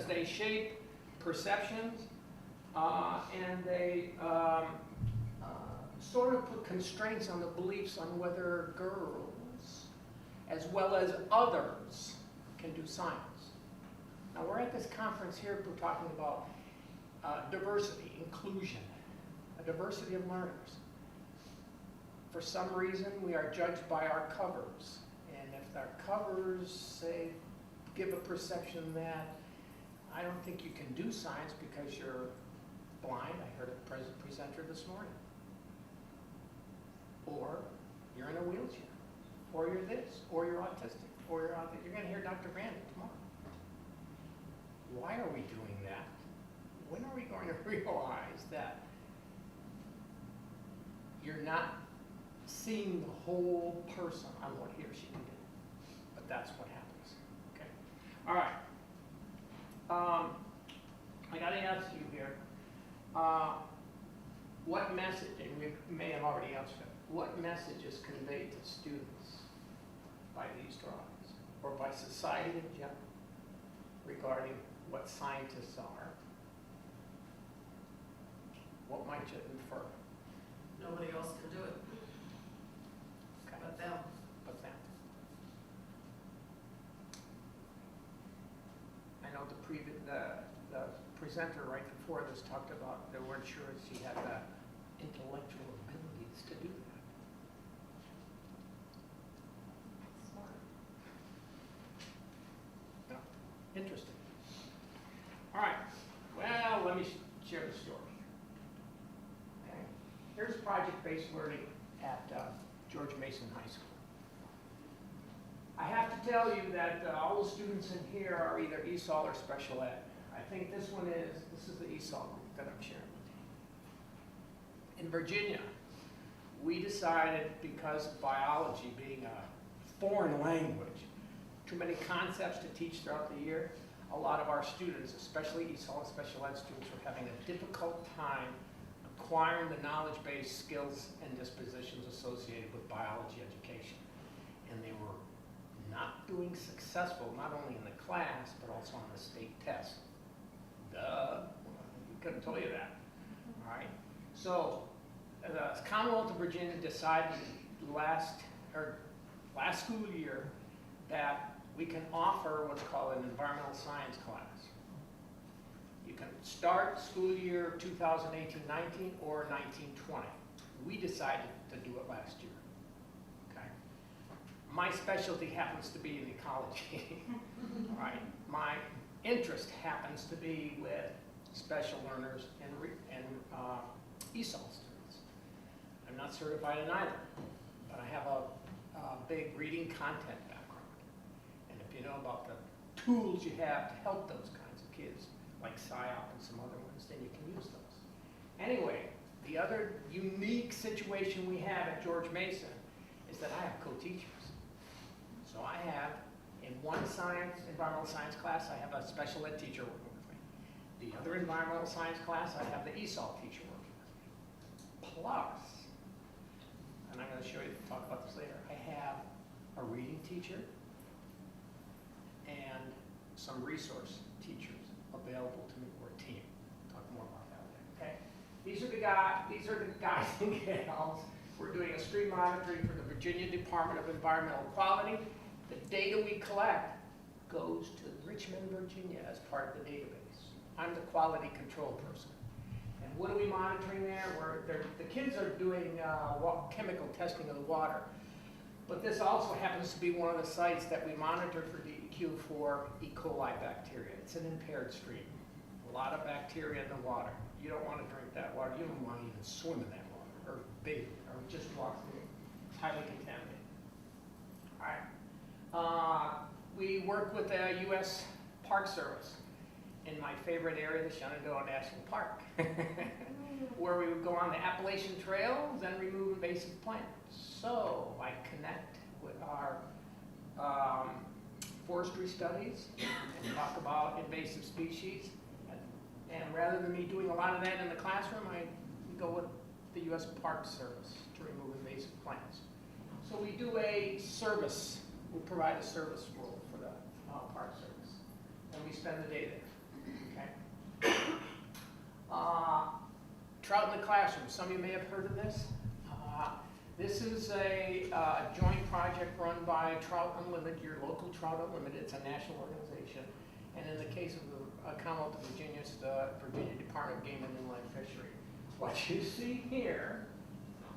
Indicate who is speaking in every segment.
Speaker 1: they shape perceptions and they sort of put constraints on the beliefs on whether girls, as well as others, can do science. Now we're at this conference here, we're talking about diversity, inclusion, a diversity of learners. For some reason, we are judged by our covers. And if our covers say, give a perception that I don't think you can do science because you're blind, I heard a presenter this morning, or you're in a wheelchair, or you're this, or you're autistic, or you're autistic. You're going to hear Dr. Brandon tomorrow. Why are we doing that? When are we going to realize that you're not seeing the whole person on what he or she can do? But that's what happens. Okay. All right. I got to ask you here, what message, and we may have already answered it, what message is conveyed to students by these drawings, or by society in general, regarding what scientists are? What might you infer?
Speaker 2: Nobody else can do it.
Speaker 1: Okay.
Speaker 2: But them.
Speaker 1: But them. I know the presenter right before this talked about they weren't sure if she had the intellectual abilities to do that.
Speaker 2: Smart.
Speaker 1: Yeah. Interesting. All right. Well, let me share the story. Okay. Here's project-based learning at George Mason High School. I have to tell you that all the students in here are either ESOL or special ed. I think this is the ESOL group that I'm sharing with you. In Virginia, we decided, because of biology being a foreign language, too many concepts to teach throughout the year, a lot of our students, especially ESOL and special ed students, were having a difficult time acquiring the knowledge-based skills and dispositions associated with biology education. And they were not doing successful, not only in the class, but also on the state test. Duh, couldn't tell you that, all right? So the Commonwealth of Virginia decided last school year that we can offer what's called an environmental science class. You can start school year 2018-19 or 19-20. We decided to do it last year. My specialty happens to be in ecology, right? My interest happens to be with special learners and ESOL students. I'm not certified in either, but I have a big reading content background. And if you know about the tools you have to help those kinds of kids, like SciOp and some other ones, then you can use those. Anyway, the other unique situation we have at George Mason is that I have co-teachers. So I have, in one environmental science class, I have a special ed teacher working with me. The other environmental science class, I have the ESOL teacher working with me. Plus, and I'm going to talk about this later, I have a reading teacher and some resource teachers available to me, or a team. Talk more about that later, okay? These are the guys and gals. We're doing a stream monitoring for the Virginia Department of Environmental Quality. The data we collect goes to Richmond, Virginia as part of the database. I'm the quality control person. And what are we monitoring there? The kids are doing chemical testing of the water. But this also happens to be one of the sites that we monitor for DEQ for E. coli bacteria. It's an impaired stream. A lot of bacteria in the water. You don't want to drink that water. You don't want to even swim in that water, or bathe, or just walk through it. It's highly contaminated. All right. We work with the U.S. Park Service in my favorite area, the Shenandoah National Park, where we would go on the Appalachian Trails and remove invasive plants. So I connect with our forestry studies and talk about invasive species. And rather than me doing a lot of that in the classroom, I go with the U.S. Park Service to remove invasive plants. So we do a service. We provide a service role for the Park Service, and we spend the day there. Okay. Trout in the classroom. Some of you may have heard of this. This is a joint project run by Trout Unlimited, your local Trout Unlimited. It's a national organization. And in the case of the Commonwealth of Virginia, it's the Virginia Department of Game and Inland Fishery. What you see here,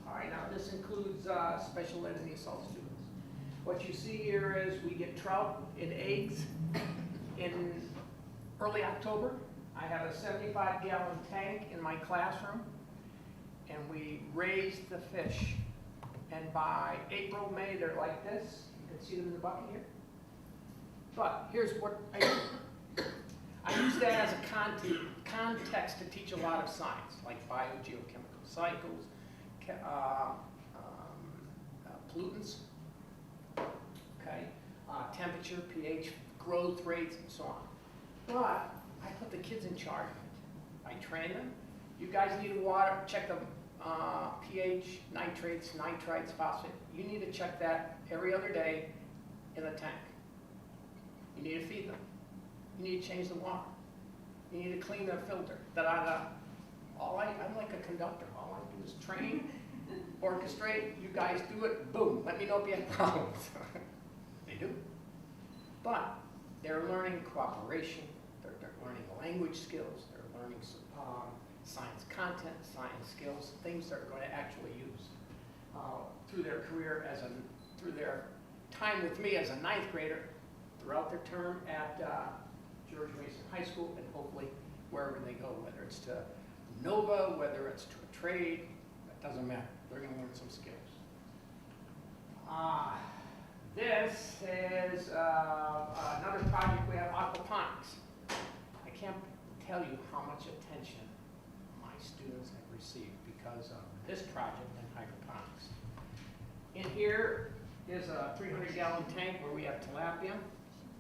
Speaker 1: all right, now this includes special ed and ESOL students. What you see here is we get trout in eggs in early October. I have a 75-gallon tank in my classroom, and we raise the fish. And by April, May, they're like this. You can see them in the bucket here. But here's what I do. I use that as a context to teach a lot of science, like biogeochemical cycles, pollutants, okay, temperature, pH, growth rates, and so on. But I put the kids in charge of it. I train them. You guys need water, check the pH, nitrates, nitrites, phosphate. You need to check that every other day in the tank. You need to feed them. You need to change the water. You need to clean their filter. I'm like a conductor. All I do is train, orchestrate. You guys do it. Boom. Let me know if you have problems. They do. But they're learning cooperation. They're learning language skills. They're learning science content, science skills, things they're going to actually use through their career through their time with me as a 9th grader, throughout their term at George Mason High School, and hopefully wherever they go, whether it's to Nova, whether it's to a trade, that doesn't matter. They're going to learn some skills. This is another project we have, Aquaponics. I can't tell you how much attention my students have received because of this project in hydroponics. In here is a 300-gallon tank where we have tilapia.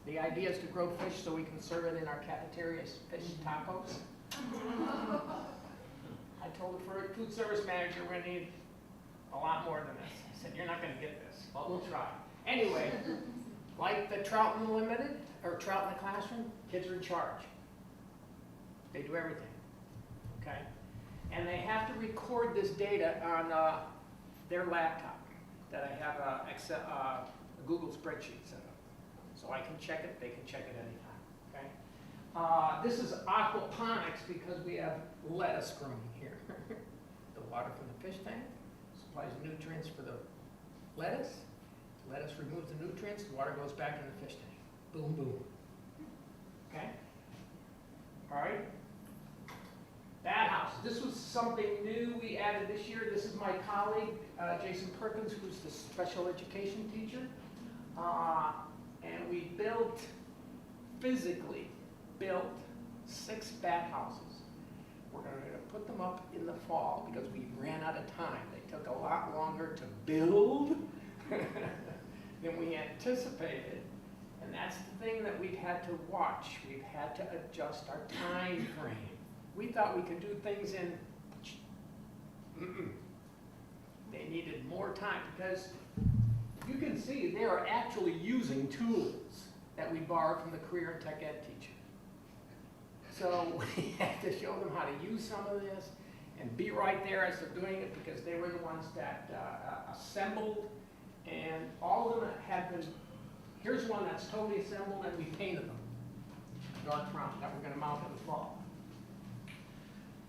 Speaker 1: The idea is to grow fish so we can serve it in our cafeteria as fish tacos. I told the food service manager we're going to need a lot more than this. I said, you're not going to get this, but we'll try. Anyway, like the Trout Unlimited, or Trout in the Classroom, kids are in charge. They do everything, okay? And they have to record this data on their laptop that I have a Google spreadsheet set up. So I can check it, they can check it anytime, okay? This is aquaponics because we have lettuce growing here. The water from the fish tank supplies nutrients for the lettuce. Lettuce removes the nutrients, the water goes back in the fish tank. Boom, boom. Okay? All right? Bat house. This was something new we added this year. This is my colleague, Jason Perkins, who's the special education teacher. And we physically built 6 bat houses. We're going to put them up in the fall because we ran out of time. They took a lot longer to build than we anticipated. And that's the thing that we've had to watch. We've had to adjust our time frame. We thought we could do things in, they needed more time because you can see they are actually using tools that we borrowed from the career and tech ed teacher. So we had to show them how to use some of this and be right there as they're doing it because they were the ones that assembled, and all of them had been, here's one that's totally assembled and we painted them, dark brown, that we're going to mount in the fall.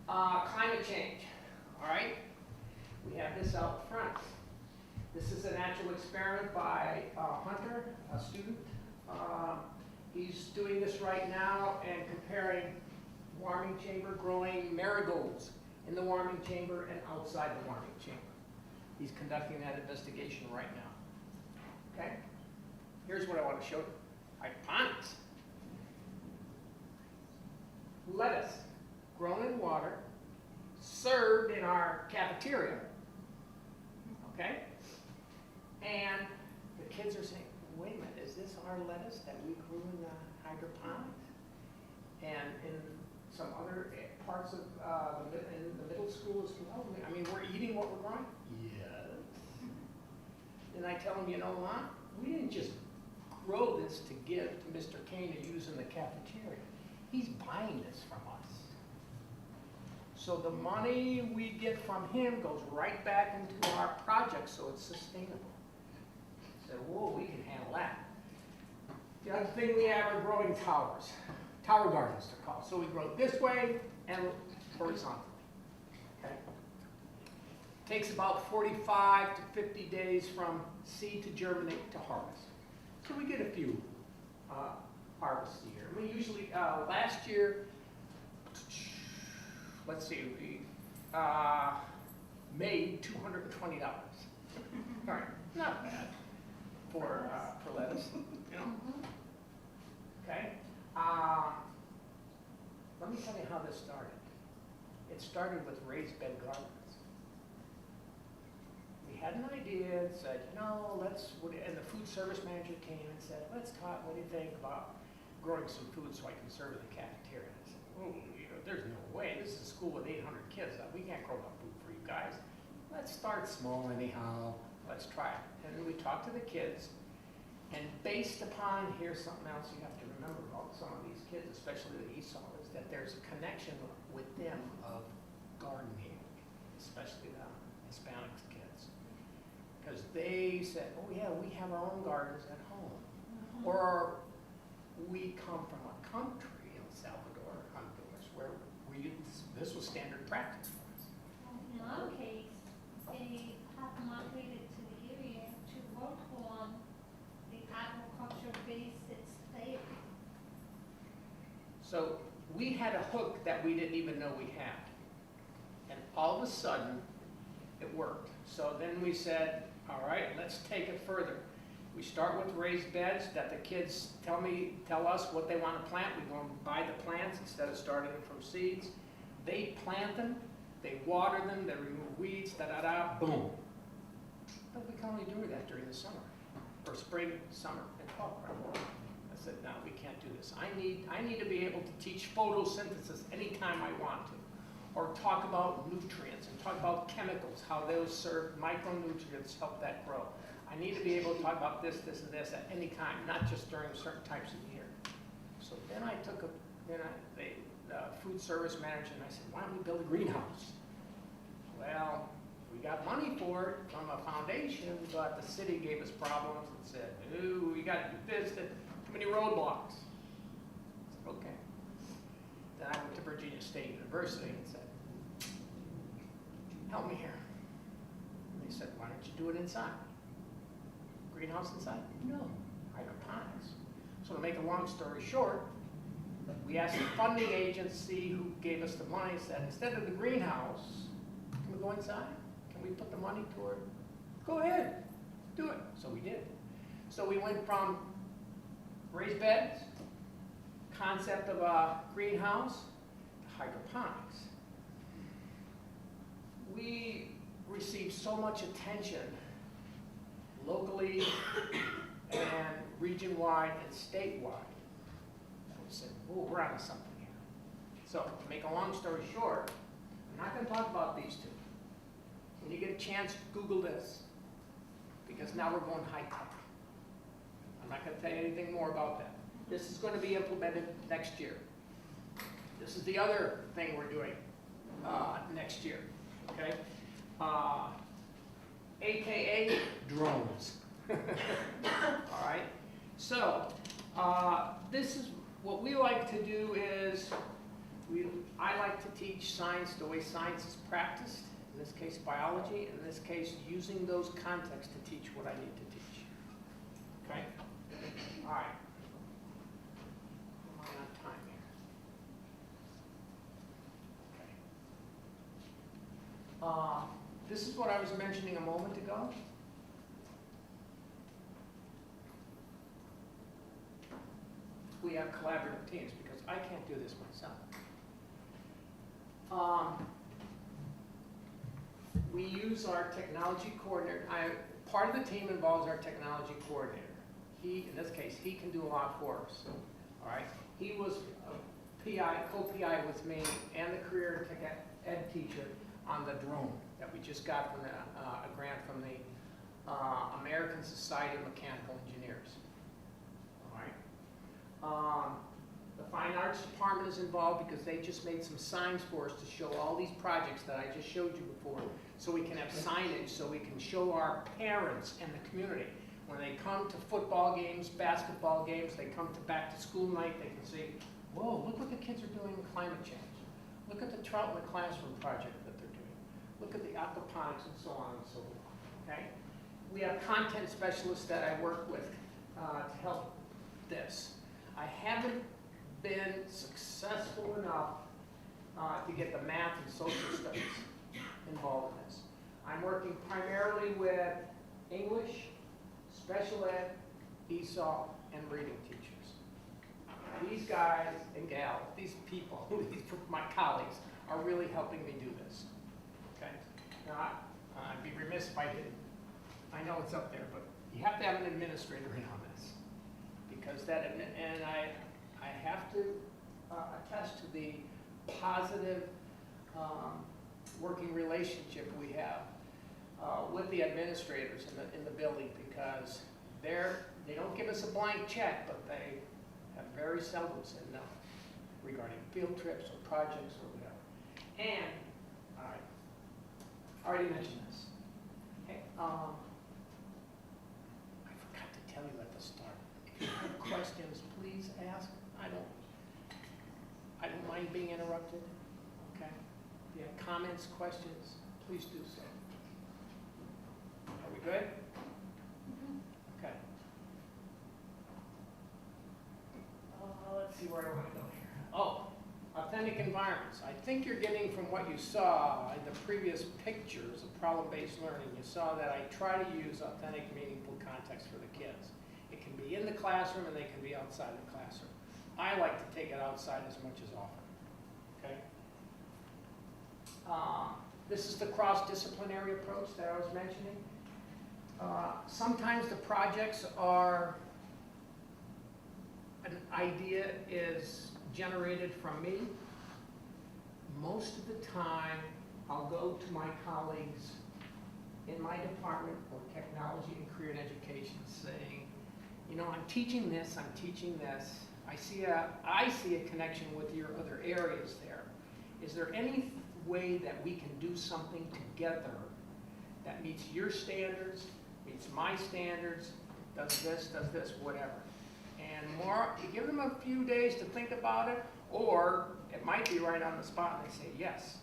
Speaker 1: Climate change, all right? We have this out front. This is an actual experiment by Hunter, a student. He's doing this right now and comparing warming chamber growing marigolds in the warming chamber and outside the warming chamber. He's conducting that investigation right now. Okay? Here's what I want to show you. Hydroponics. Lettuce grown in water, served in our cafeteria. Okay? And the kids are saying, wait a minute, is this our lettuce that we grew in the hydroponics? And in some other parts of in the middle school as well, I mean, we're eating what we're growing? Yes. And I tell them, you know what? We didn't just grow this to give to Mr. Kane to use in the cafeteria. He's buying this from us. So the money we get from him goes right back into our project, so it's sustainable. So, whoa, we can handle that. The other thing we have are growing towers. Tower gardens, they're called. So we grow this way and horizontally. Okay? Takes about 45 to 50 days from seed to germinate to harvest. So we get a few harvests a year. We usually, last year, let's see, we made $220. All right, not bad for lettuce, you know. Okay. Let me tell you how this started. It started with raised bed gardens. We had an idea and said, and the food service manager came and said, let's talk, what do you think about growing some food so I can serve in the cafeteria? I said, oh, there's no way. This is a school with 800 kids. We can't grow enough food for you guys. Let's start small anyhow. Let's try it. And then we talked to the kids. And based upon, here's something else you have to remember about some of these kids, especially the ESOL, is that there's a connection with them of gardening, especially the Hispanic kids. Because they said, oh yeah, we have our own gardens at home. Or we come from a country, El Salvador, Honduras, where this was standard practice for us.
Speaker 3: In our case, they have migrated to the area to work on the agriculture-based there.
Speaker 1: So we had a hook that we didn't even know we had. And all of a sudden, it worked. So then we said, all right, let's take it further. We start with raised beds that the kids tell us what they want to plant. We go and buy the plants instead of starting them from seeds. They plant them, they water them, they remove weeds, boom. But we can only do that during the summer, or spring, summer, and fall. I said, no, we can't do this. I need to be able to teach photosynthesis anytime I want to, or talk about nutrients and talk about chemicals, how those serve micronutrients, help that grow. I need to be able to talk about this, this, and this at any time, not just during certain types of the year. So then I took the food service manager, and I said, why don't we build a greenhouse? Well, we got money for it from a foundation, but the city gave us problems and said, ooh, we got to do this, too many roadblocks. I said, okay. Then I went to Virginia State University and said, help me here. And they said, why don't you do it inside? Greenhouse inside? No, hydroponics. So to make a long story short, we asked the funding agency who gave us the money, said, instead of the greenhouse, can we go inside? Can we put the money toward? Go ahead, do it. So we did. So we went from raised beds, concept of a greenhouse, to hydroponics. We received so much attention locally and region-wide and statewide. And we said, oh, we're onto something here. So to make a long story short, I'm not going to talk about these two. When you get a chance, Google this, because now we're going high-tech. I'm not going to tell you anything more about that. This is going to be implemented next year. This is the other thing we're doing next year, okay? AKA drones. All right. So this is what we like to do is I like to teach science the way science is practiced. In this case, biology. In this case, using those contexts to teach what I need to teach. Okay. All right. Am I on time here? Okay. This is what I was mentioning a moment ago. We have collaborative teams because I can't do this myself. We use our technology coordinator. Part of the team involves our technology coordinator. He, in this case, he can do a lot for us. All right. He was a PI, co-PI with me and the career tech ed teacher on the drone that we just got from a grant from the American Society of Mechanical Engineers. All right. The Fine Arts Department is involved because they just made some signs for us to show all these projects that I just showed you before, so we can have signage, so we can show our parents and the community. When they come to football games, basketball games, they come to back to school night, they can see, whoa, look what the kids are doing in climate change. Look at the Trout in the Classroom project that they're doing. Look at the Aquaponics and so on and so forth, okay? We have content specialists that I work with to help this. I haven't been successful enough to get the math and social studies involved in this. I'm working primarily with English, special ed, ESOL, and reading teachers. These guys and gals, these people, my colleagues, are really helping me do this. Okay? Now, I'd be remiss if I didn't. I know it's up there, but you have to have an administrator in on this, because that, and I have to attest to the positive working relationship we have with the administrators in the building, because they don't give us a blank check, but they have very seldom said no regarding field trips or projects or whatever. And, all right, I already mentioned this. Okay, I forgot to tell you at the start. If you have questions, please ask. I don't mind being interrupted. Okay. If you have comments, questions, please do so. Are we good? Okay. Let's see where I want to go here. Oh, authentic environments. I think you're getting from what you saw in the previous pictures of problem-based learning, you saw that I try to use authentic, meaningful context for the kids. It can be in the classroom and they can be outside the classroom. I like to take it outside as much as often. Okay? This is the cross-disciplinary approach that I was mentioning. Sometimes the projects are, an idea is generated from me. Most of the time, I'll go to my colleagues in my department for technology and career and education saying, you know, I'm teaching this, I see a connection with your other areas there. Is there any way that we can do something together that meets your standards, meets my standards, does this, whatever. And more, you give them a few days to think about it, or it might be right on the spot and they say, yes,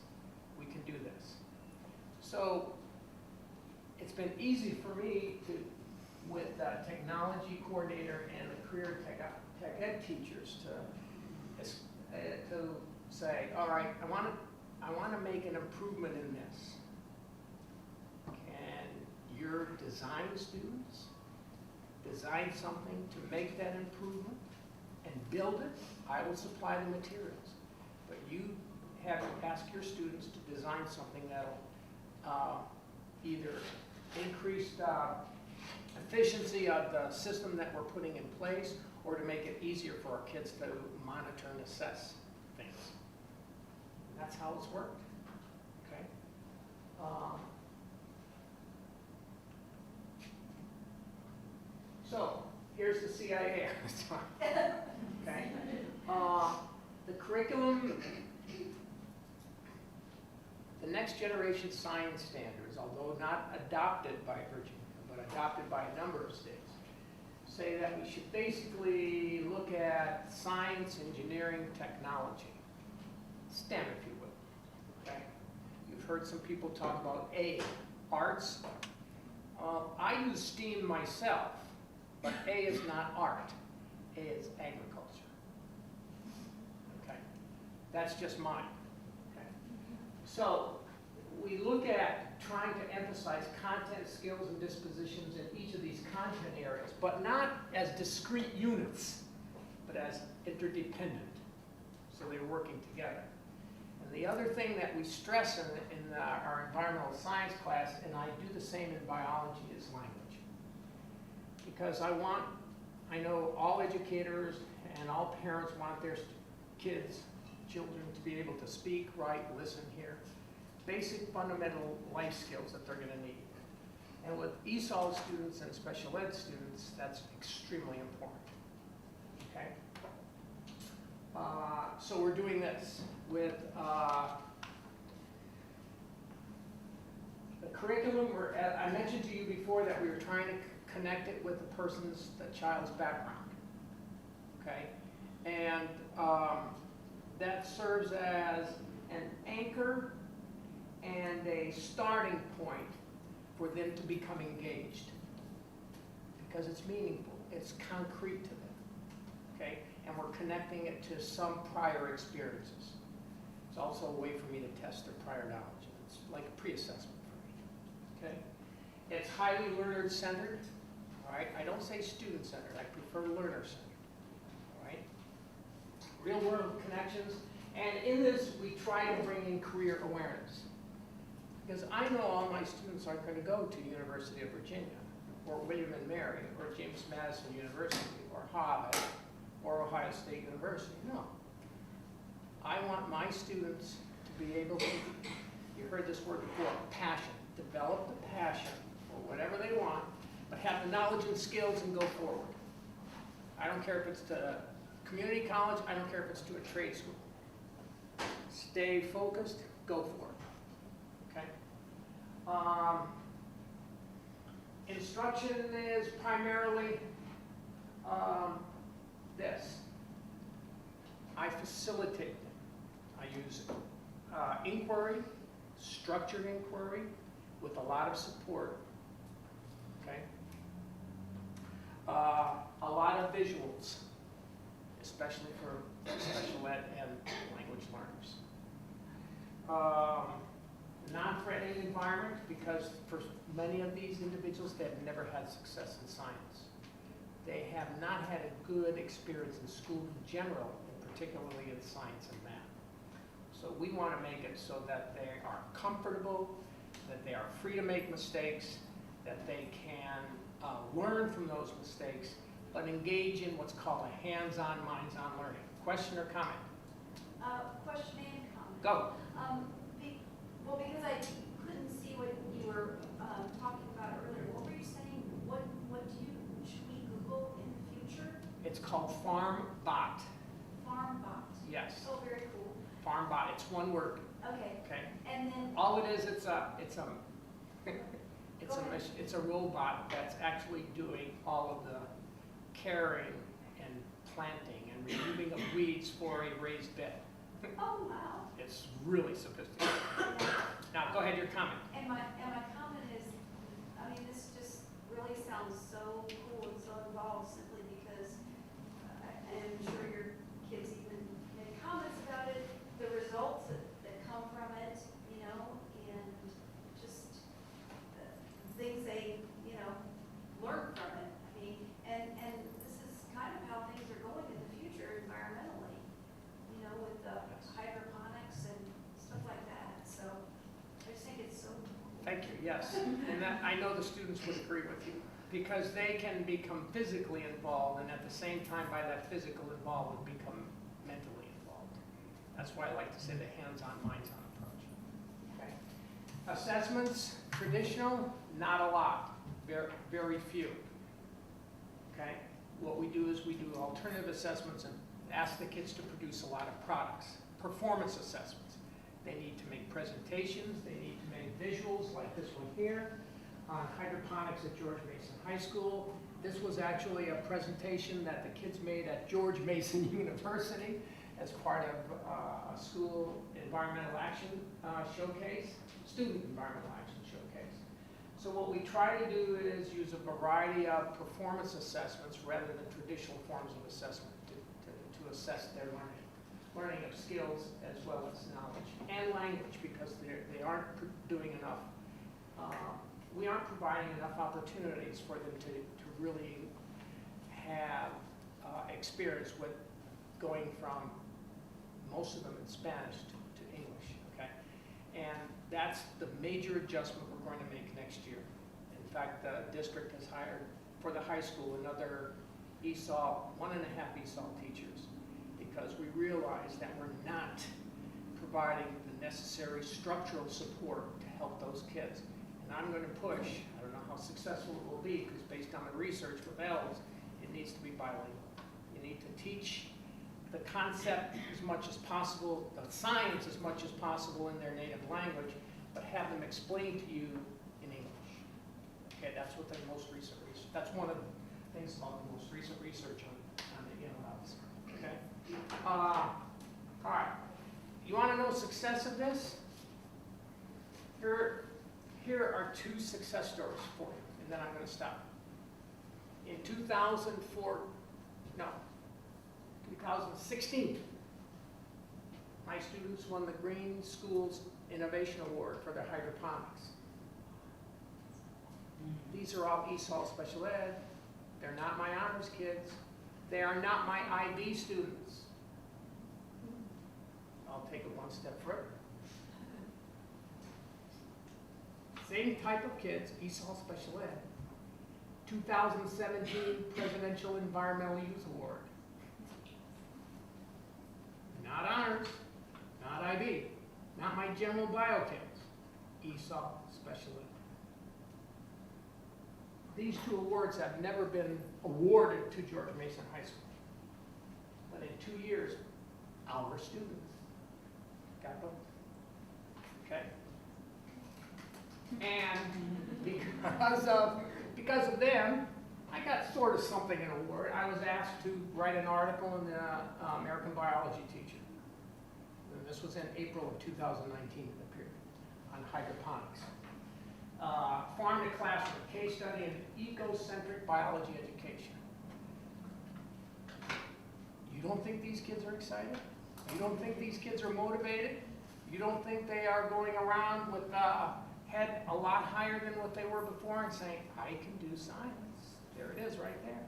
Speaker 1: we can do this. So it's been easy for me to, with the technology coordinator and the career tech ed teachers to say, all right, I want to make an improvement in this. Can your design students design something to make that improvement and build it? I will supply the materials. But you have to ask your students to design something that'll either increase the efficiency of the system that we're putting in place, or to make it easier for our kids to monitor and assess things. And that's how it's worked. Okay. So here's the CIA. Okay. The curriculum, the next generation science standards, although not adopted by Virginia, but adopted by a number of states, say that we should basically look at science, engineering, technology, STEM, if you will. Okay. You've heard some people talk about A, arts. I use STEAM myself, but A is not art. A is agriculture. Okay, that's just mine. Okay, so we look at trying to emphasize content, skills, and dispositions in each of these content areas, but not as discrete units, but as interdependent. So they're working together. And the other thing that we stress in our environmental science class, and I do the same in biology, is language. Because I know all educators and all parents want their kids, children, to be able to speak, write, listen, hear. Basic fundamental life skills that they're going to need. And with ESOL students and special ed students, that's extremely important. Okay? So we're doing this with the curriculum. I mentioned to you before that we were trying to connect it with the child's background. Okay, and that serves as an anchor and a starting point for them to become engaged, because it's meaningful, it's concrete to them, okay? And we're connecting it to some prior experiences. It's also a way for me to test their prior knowledge. It's like a pre-assessment for me, okay? It's highly learner-centered, all right? I don't say student-centered, I prefer learner-centered, all right? Real-world connections, and in this, we try to bring in career awareness. Because I know all my students aren't going to go to University of Virginia, or William and Mary, or James Madison University, or Harvard, or Ohio State University. No. I want my students to be able to, you heard this word before, passion. Develop the passion for whatever they want, but have the knowledge and skills and go forward. I don't care if it's to community college, I don't care if it's to a trade school. Stay focused, go for it. Instruction is primarily this. I facilitate them. I use inquiry, structured inquiry, with a lot of support. Okay. A lot of visuals, especially for special ed and language learners. Non-threatening environment, because for many of these individuals, they have never had success in science. They have not had a good experience in school in general, and particularly in science and math. So we want to make it so that they are comfortable, that they are free to make mistakes, that they can learn from those mistakes, but engage in what's called a hands-on, minds-on learning. Question or comment?
Speaker 4: Question and comment.
Speaker 1: Go.
Speaker 4: Well, because I couldn't see what you were talking about earlier. What were you saying? Should we Google in the future?
Speaker 1: It's called FarmBot.
Speaker 4: FarmBot.
Speaker 1: Yes.
Speaker 4: Oh, very cool.
Speaker 1: FarmBot. It's one word.
Speaker 4: Okay.
Speaker 1: Okay.
Speaker 4: And then
Speaker 1: All it is, it's a robot that's actually doing all of the caring and planting and removing of weeds for a raised bed.
Speaker 4: oh wow.
Speaker 1: It's really sophisticated. Now, go ahead, your comment.
Speaker 4: And my comment is, I mean, this just really sounds so cool and so involved simply because I'm sure your kids even made comments about it, the results that come from it, you know, and just the things they, you know, learn from it. I mean, and this is kind of how things are going in the future environmentally, you know, with the hydroponics and stuff like that. So I just think it's so cool.
Speaker 1: Thank you, yes. And that, I know the students would agree with you, because they can become physically involved, and at the same time, by that physical involvement, become mentally involved. That's why I like to say the hands-on, minds-on approach. Okay. Assessments, traditional, not a lot, very few. Okay. What we do is we do alternative assessments and ask the kids to produce a lot of products. Performance assessments. They need to make presentations, they need to make visuals like this one here on hydroponics at George Mason High School. This was actually a presentation that the kids made at George Mason University as part of a school environmental action showcase, student environmental action showcase. So what we try to do is use a variety of performance assessments rather than traditional forms of assessment to assess their learning of skills as well as knowledge and language, because they aren't doing enough. We aren't providing enough opportunities for them to really have experience with going from most of them in Spanish to English, okay? And that's the major adjustment we're going to make next year. In fact, the district has hired for the high school another ESOL, 1.5 ESOL teachers, because we realize that we're not providing the necessary structural support to help those kids. And I'm going to push, I don't know how successful it will be, because based on the research with ELS, it needs to be bilingual. You need to teach the concept as much as possible, the science as much as possible in their native language, but have them explain to you in English. Okay, that's what the most recent research, that's one of the things about the most recent research on the in-laws. Okay? All right. You want to know success of this? Here are two success stories for you, and then I'm going to stop. In 2016, my students won the Green Schools Innovation Award for their hydroponics. These are all ESOL special ed. They're not my honors kids. They are not my IB students. I'll take it one step further. Same type of kids, ESOL special ed. 2017 Presidential Environmental Youth Award. Not honors, not IB, not my general bio kids, ESOL special ed. These two awards have never been awarded to George Mason High School. But in 2 years, our students got both. Okay? And because of them, I got sort of something an award. I was asked to write an article in the American Biology Teacher. And this was in April of 2019, it appeared, on hydroponics. Farm to classroom, case study in ecocentric biology education. You don't think these kids are excited? You don't think these kids are motivated? You don't think they are going around with head a lot higher than what they were before and saying, I can do science. There it is right there.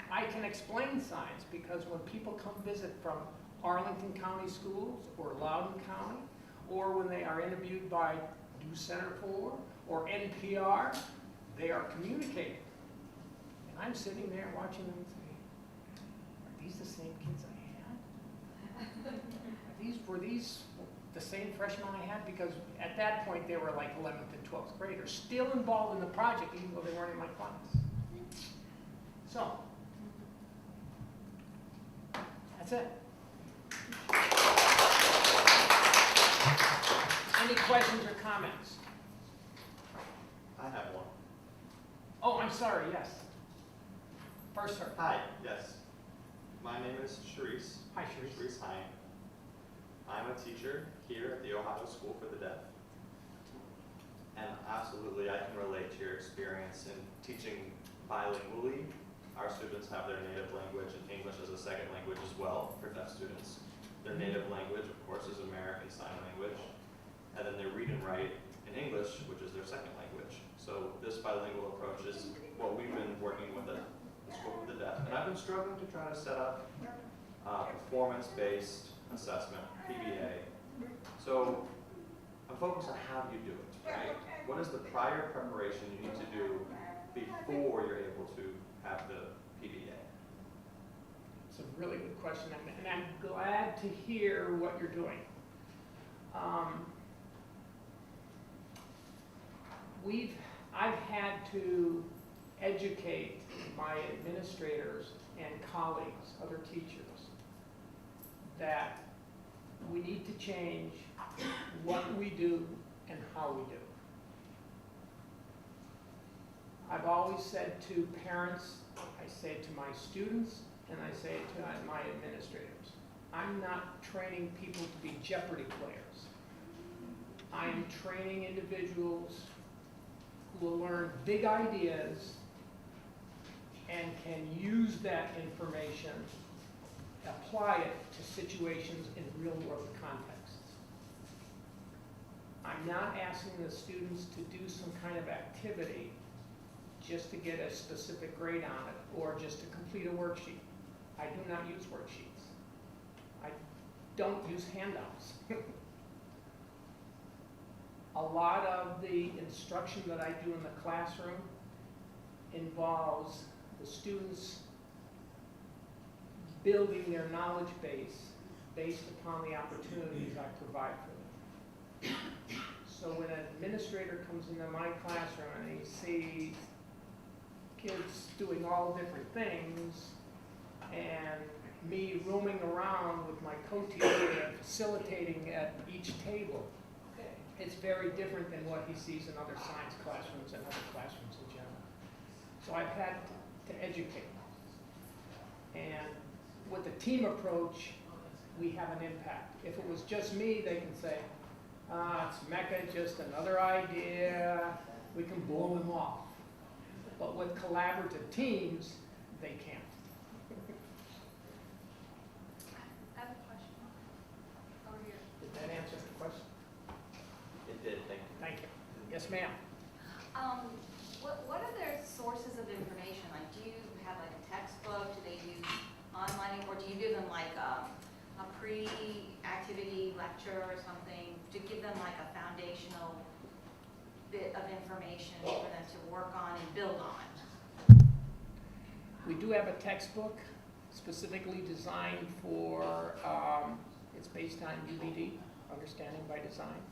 Speaker 1: I can explain science because when people come visit from Arlington County Schools or Loudoun County, or when they are interviewed by Do Center for or NPR, they are communicating. And I'm sitting there watching them and saying, are these the same kids I had? Were these the same freshmen I had? Because at that point they were like 11th and 12th graders, still involved in the project even though they weren't in my class. So, that's it. Any questions or comments?
Speaker 5: I have one.
Speaker 1: Oh, I'm sorry, yes. First, sir.
Speaker 5: Hi, yes. My name is Sharice.
Speaker 1: Hi, Sharice.
Speaker 5: Sharice, hi. I'm a teacher here at the Ohio School for the Deaf. And absolutely, I can relate to your experience in teaching bilingually. Our students have their native language and English as a second language as well for deaf students. Their native language, of course, is American Sign Language. And then they read and write in English, which is their second language. So this bilingual approach is what we've been working with at the School for the Deaf. And I've been struggling to try to set up performance-based assessment, PBA. So I'm focused on how you do it, right? What is the prior preparation you need to do before you're able to have the PBA?
Speaker 1: It's a really good question, and I'm glad to hear what you're doing. I've had to educate my administrators and colleagues, other teachers, that we need to change what we do and how we do. I've always said to parents, I say it to my students, and I say it to my administrators, I'm not training people to be Jeopardy players. I'm training individuals who will learn big ideas and can use that information, apply it to situations in real world contexts. I'm not asking the students to do some kind of activity just to get a specific grade on it or just to complete a worksheet. I do not use worksheets. I don't use handouts. A lot of the instruction that I do in the classroom involves the students building their knowledge base based upon the opportunities I provide for them. So when an administrator comes into my classroom and he sees kids doing all different things and me roaming around with my co-teacher and facilitating at each table. It's very different than what he sees in other science classrooms and other classrooms in general. So I've had to educate. And with the team approach, we have an impact. If it was just me, they can say, it's Mecca, just another idea, we can blow him off. But with collaborative teams, they can't.
Speaker 4: I have a question. Over here.
Speaker 1: Did that answer the question?
Speaker 5: It did, thank you.
Speaker 1: Thank you. Yes, ma'am.
Speaker 6: What are their sources of information? Like, do you have like a textbook? Do they use online, or do you give them like a pre-activity lecture or something to give them like a foundational bit of information for them to work on and build on?
Speaker 1: We do have a textbook specifically designed for, it's based on UBD, Understanding by Design,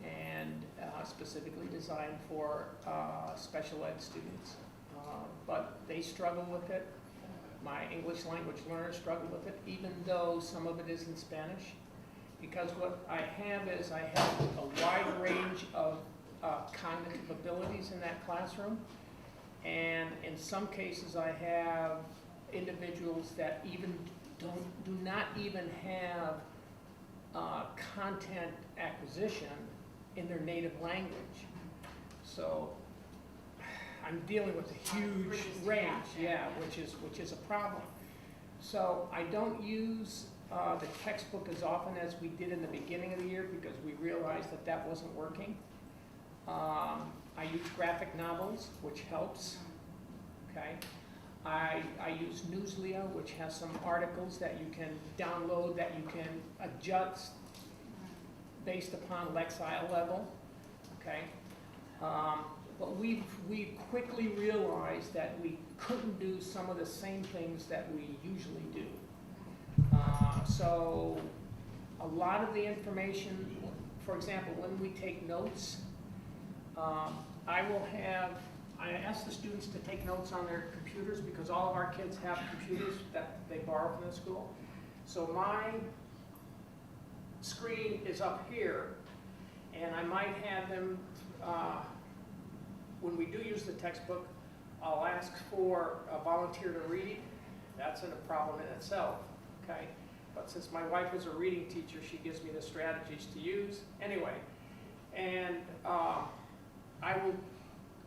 Speaker 1: and specifically designed for special ed students. But they struggle with it. My English language learners struggle with it, even though some of it is in Spanish. Because what I have is I have a wide range of cognitive abilities in that classroom. And in some cases, I have individuals that even do not even have content acquisition in their native language. So I'm dealing with a huge range, yeah, which is a problem. So I don't use the textbook as often as we did in the beginning of the year because we realized that that wasn't working. I use graphic novels, which helps, okay? I use Newsletter, which has some articles that you can download that you can adjust based upon Lexile level, okay? But we quickly realized that we couldn't do some of the same things that we usually do. So a lot of the information, for example, when we take notes, I ask the students to take notes on their computers because all of our kids have computers that they borrow from the school. So my screen is up here, and I might have them, when we do use the textbook, I'll ask for a volunteer to read. That's a problem in itself, okay? But since my wife is a reading teacher, she gives me the strategies to use. Anyway, and I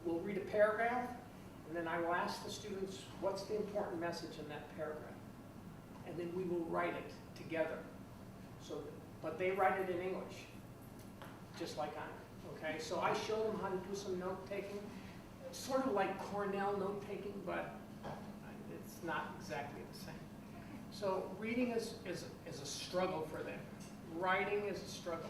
Speaker 1: will read a paragraph, and then I will ask the students, what's the important message in that paragraph? And then we will write it together. So, but they write it in English, just like I am, okay? So I show them how to do some note-taking, sort of like Cornell note-taking, but it's not exactly the same. So reading is a struggle for them. Writing is a struggle.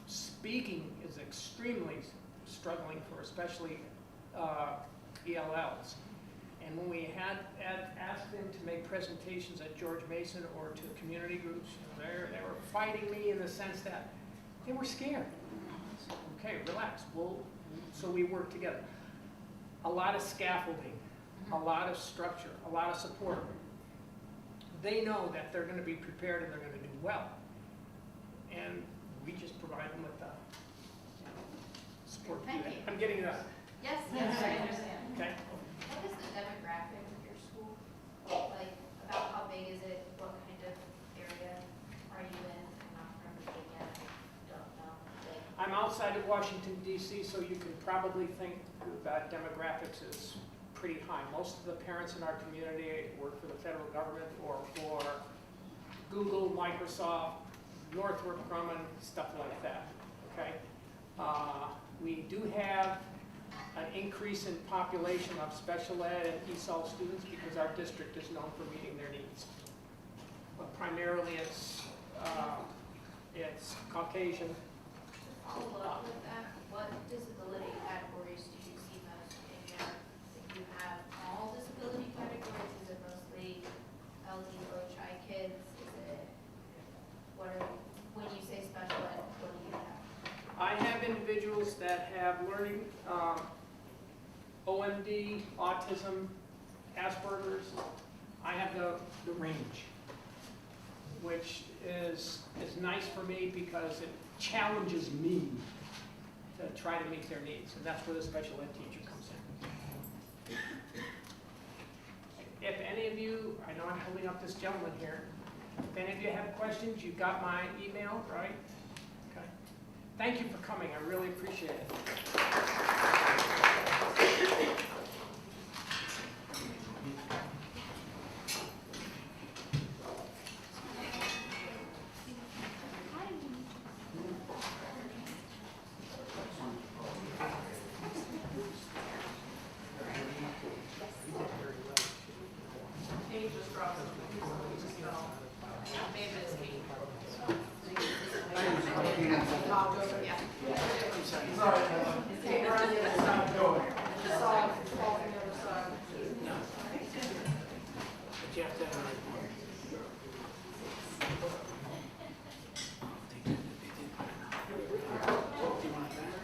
Speaker 1: Speaking is extremely struggling for especially ELLs. And when we had asked them to make presentations at George Mason or to community groups, they were fighting me in the sense that they were scared. Okay, relax. So we worked together. A lot of scaffolding, a lot of structure, a lot of support. They know that they're going to be prepared and they're going to do well. And we just provide them with the support.
Speaker 6: Thank you.
Speaker 1: I'm getting that.
Speaker 6: Yes, I understand.
Speaker 1: Okay.
Speaker 7: What is the demographic of your school? Like, about how big is it? What kind of area are you in? I'm not from Virginia. I don't know. Like,
Speaker 1: I'm outside of Washington, D.C., so you can probably think that demographics is pretty high. Most of the parents in our community work for the federal government or for Google, Microsoft, Northrop Grumman, stuff like that, okay? We do have an increase in population of special ed and ESOL students because our district is known for meeting their needs. But primarily it's Caucasian.
Speaker 7: to follow up with that, what disability categories do you see most in your, if you have all disability categories, is it mostly LD, OHI kids? Is it, when you say special ed, what do you have?
Speaker 1: I have individuals that have learning, OMD, autism, Asperger's. I have the range, which is nice for me because it challenges me to try to meet their needs, and that's where the special ed teacher comes in. If any of you, I know I'm holding up this gentleman here, if any of you have questions, you've got my email, right? Okay. Thank you for coming, I really appreciate it.
Speaker 2: Kate just dropped it. Maybe it's Kate. Talk over, yeah. It's Kate around the other side. Just saw it fall from the other side.
Speaker 1: But you have to have a report. Do you want that?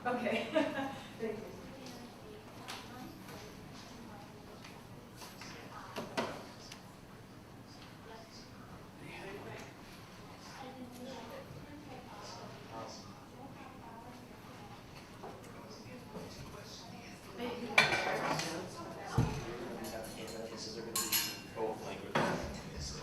Speaker 2: Okay. Thank you.
Speaker 5: This is going to be both languages.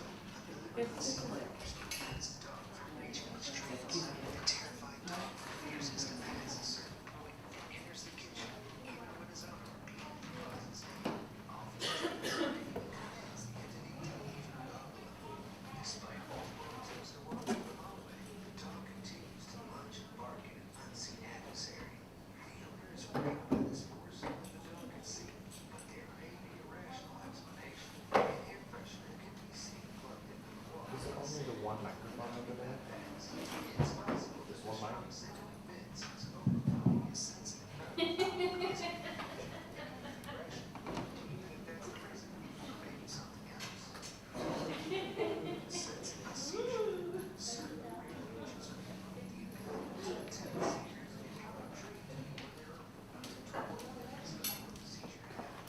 Speaker 5: Is it only the one microphone over there? Just one mic?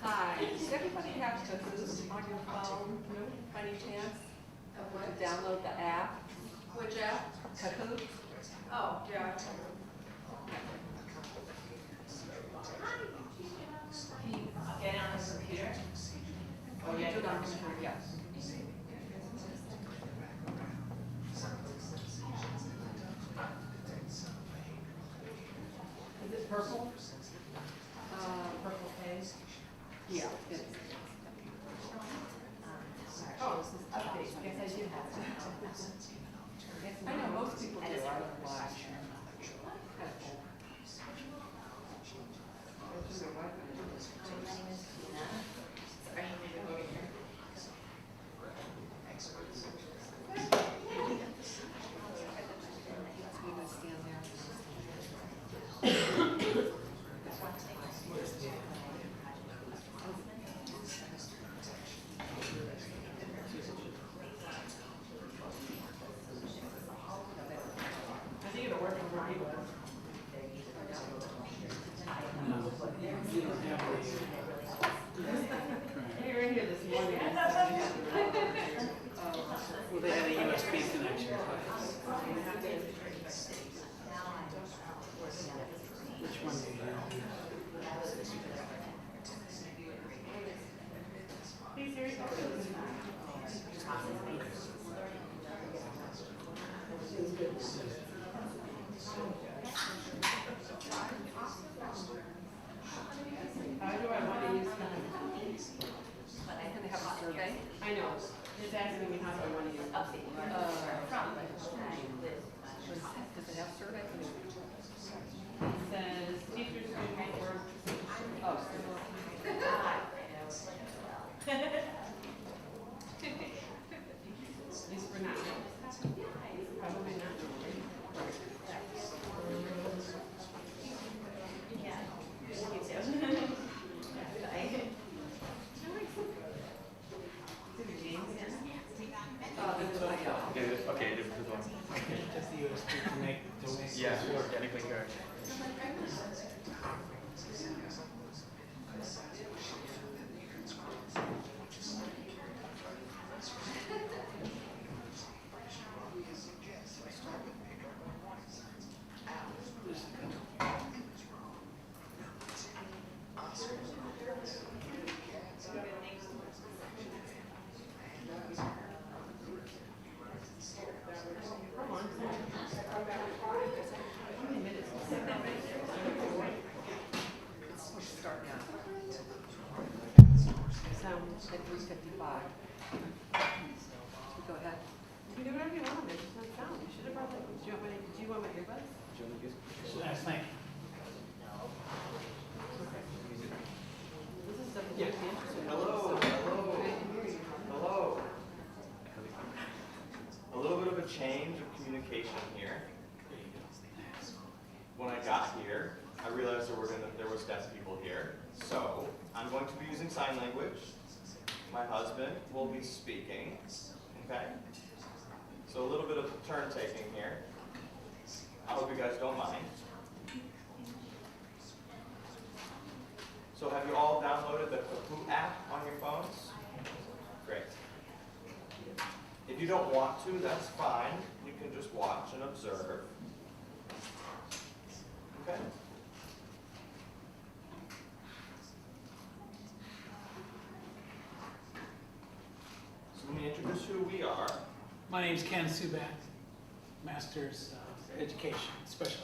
Speaker 8: Hi, does everybody have Kahoot on your phone, by any chance? To download the app,
Speaker 2: Which app?
Speaker 8: Kahoot?
Speaker 2: Oh, yeah.
Speaker 8: Can you get it on the computer? Oh, yeah, do it on the computer, yes. Is it purple? Purple page? Yeah. It's- Oh, this is update, I guess I do have it. I know most people do, I don't watch. Kind of old.
Speaker 6: My name is Tina. Are you maybe over here?
Speaker 8: You can stand there.
Speaker 1: I think it'll work for me, but. You don't have
Speaker 8: You were in here this morning.
Speaker 1: well, they had a USB connection. Which one do you have?
Speaker 5: Okay, just this one.
Speaker 9: Just the USB to make.
Speaker 5: Yeah, organically here.
Speaker 8: Start now. Sound at 3:55. Go ahead.
Speaker 2: You can do whatever you want, there's no sound, you should have brought like, do you want my earbuds?
Speaker 9: Last night.
Speaker 2: This is something really interesting.
Speaker 5: Hello, hello. A little bit of a change of communication here. When I got here, I realized there was deaf people here. So I'm going to be using sign language. My husband will be speaking. Okay? So a little bit of turn taking here. I hope you guys don't mind. So have you all downloaded the Kahoot app on your phones? Great. If you don't want to, that's fine. You can just watch and observe. Okay? So let me introduce who we are.
Speaker 9: My name's Ken Subak, Master's Education, Special